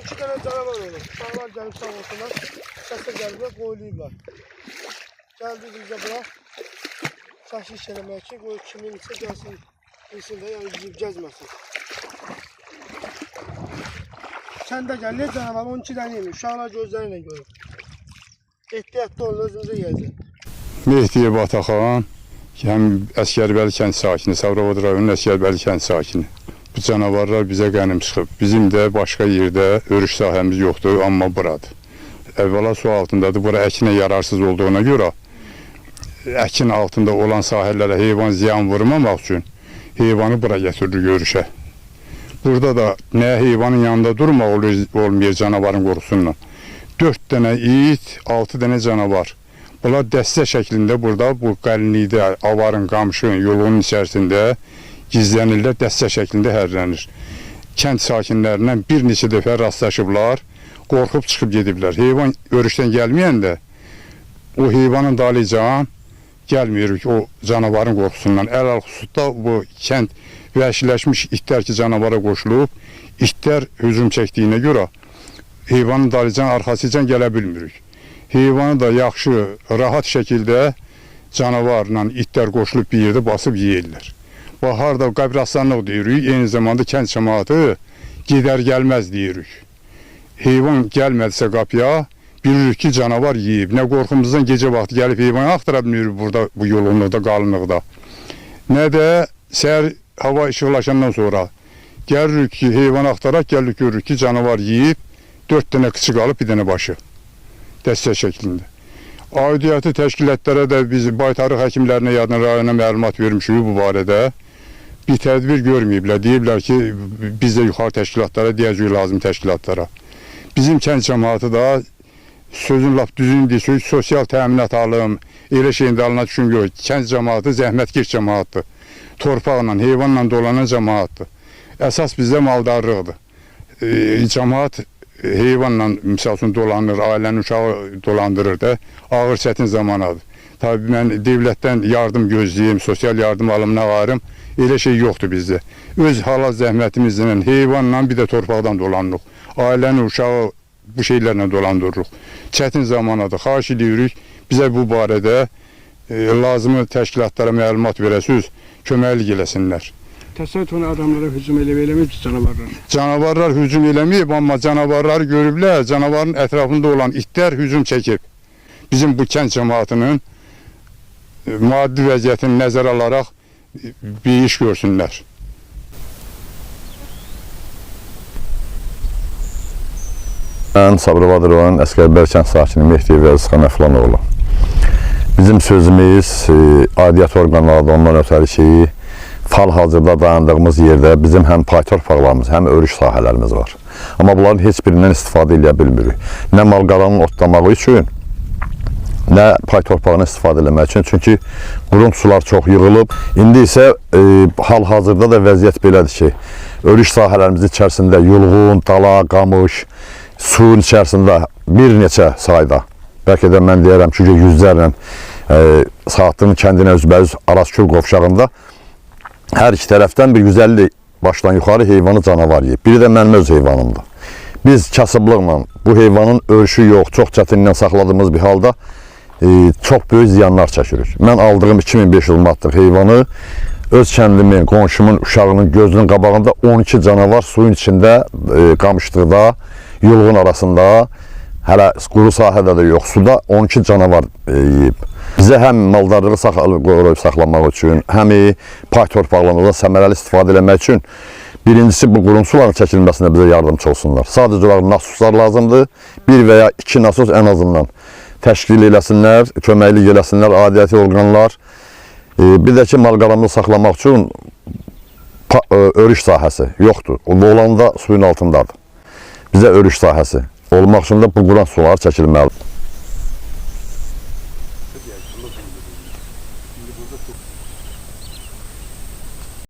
2 tane canavar olur. Uşaqlar gəlib sağ olsunlar. Səsə gəliblər, qoyuluyublar. Gəldi bizə bura. Təşkil eləmək ki, qoy kiminsə gəlsin, bilsin də, yəni gizib gəzməsin. Sən də gəl, ne canavar? 12 dənə yemiş. Uşaqlar gözlərlə görür. Ehtiyatlı olun, özümüzə gələcək. Mehdiyev Ataxan, həm Əskərbəli kənd sakini, Sabirabad rayonunun Əskərbəli kənd sakini. Bu canavarlar bizə qənim çıxıb. Bizim də başqa yerdə örüş sahəmiz yoxdur, amma buradır. Əvvəla su altındadır, bura əkinə yararsız olduğuna görə əkin altında olan sahələrə heyvan ziyan vurmamaq üçün heyvanı bura gətirdi görüşə. Burada da nə heyvanın yanında durmaq olmayır canavarın qorxusundan. 4 dənə it, 6 dənə canavar. Bunlar dəstə şəklində burada, bu qəlinlikdə, avarın, qamışın, yolunun içərisində gizlənirlər, dəstə şəklində hərlənir. Kənd sakinlərindən bir neçə dəfə rastlaşıblar, qorxub çıxıb gediblər. Heyvan örüşdən gəlməyəndə o heyvanın dalıcan gəlmirik o canavarın qorxusundan. Əl-xüsusda bu kənd vəhşiləşmiş itlər ki, canavara qoşulub, itlər hücum çəkdiyinə görə heyvanın dalıcan arxasıcan gələ bilmirik. Heyvanı da yaxşı, rahat şəkildə canavarla itlər qoşulub bir yerdə basıb yeyirlər. Baharda qəbristanlıq deyirik, eyni zamanda kənd cəmaatı gedər gəlməz deyirik. Heyvan gəlmədisə qapıya, bilirik ki, canavar yeyib. Nə qorxumuzdan gecə vaxtı gəlib heyvanı axtıra bilmirik burada, bu yolunluqda, qalınlıqda. Nə də səhər hava işıqlaşandan sonra gəlirik ki, heyvanı axtaraq, gəlirik görürük ki, canavar yeyib, 4 dənə qıçı qalıb, bir dənə başı. Dəstə şəklində. Aidiyyatı təşkilatlara da biz baytarıq həkimlərinə yadına rayona məlumat vermişik bu barədə. Bir tədbir görməyiblər. Deyiblər ki, biz də yuxarı təşkilatlara deyəcəyik lazım təşkilatlara. Bizim kənd cəmaatı da sözün lap düzünü deyək, sosial təminat alım, elə şeyin dalına düşün yox. Kənd cəmaatı zəhmətkeş cəmaatdır. Torpaqla, heyvanla dolanan cəmaatdır. Əsas bizdə maldarlıqdır. Cəmaat heyvanla misal üçün dolanır, ailənin uşağı dolandırır da, ağır çətin zamanadır. Tabii mən devlətdən yardım gözləyim, sosial yardım alımına varım, elə şey yoxdur bizdə. Öz hala zəhmətimizlə, heyvanla bir də torpaqdan dolanırıq. Ailənin uşağı bu şeylərlə dolandırırıq. Çətin zamanadır, xahiş edirik, bizə bu barədə lazımı təşkilatlara məlumat verəsiniz, köməklik eləsinlər. Təsadüfən adamlara hücum eləməyib ki, canavarlar. Canavarlar hücum eləməyib, amma canavarları görüblər, canavarın ətrafında olan itlər hücum çəkib. Bizim bu kənd cəmaatının maddi vəziyyətini nəzərə alaraq bir iş görsünlər. Mən Sabirabad rayonunun Əskərbəli kənd sakini Mehdiyev Əzizxan Əflanoğlu. Bizim sözümüz aidiyyat orqanlarında ondan ötəri ki, hal-hazırda dayandığımız yerdə bizim həm pay torpaqlarımız, həm örüş sahələrimiz var. Amma bunların heç birindən istifadə edə bilmirik. Nə mal-qaranın otlamağı üçün, nə pay torpağını istifadə eləmək üçün. Çünki qurun sular çox yığılıb. İndi isə hal-hazırda da vəziyyət belədir ki, örüş sahələrimizin içərisində yulğun, dala, qamış, suyun içərisində bir neçə sayda, bəlkə də mən deyərəm ki, yüzlərlə Saatlı'nın kəndinə üzbəüz Araskül qovşağında hər iki tərəfdən bir 150 başdan yuxarı heyvanı canavar yiyib. Biri də mənim öz heyvanımdır. Biz kasıblıqla bu heyvanın örüşü yox, çox çətinlə saxladığımız bir halda çox böyük ziyanlar çəkirik. Mən aldığım 2500 manatlıq heyvanı öz kəndimin, qonşumun, uşağının gözünün qabağında 12 canavar suyun içində, qamışlıqda, yulğun arasında, hələ quru sahədə də yox, suda 12 canavar yiyib. Bizə həm maldarlığı saxlamaq üçün, həm pay torpaqlarında səmərəli istifadə eləmək üçün birincisi bu qurun suların çəkilməsində bizə yardımcı olsunlar. Sadəcə olaraq nasuslar lazımdır. 1 və ya 2 nasus ən azından təşkil eləsinlər, köməklik eləsinlər, aidiyyəti orqanlar. Bir də ki, mal-qaranlığı saxlamaq üçün örüş sahəsi yoxdur. O olanda suyun altındadır. Bizə örüş sahəsi olmaq üçün də bu quran suları çəkilməlidir.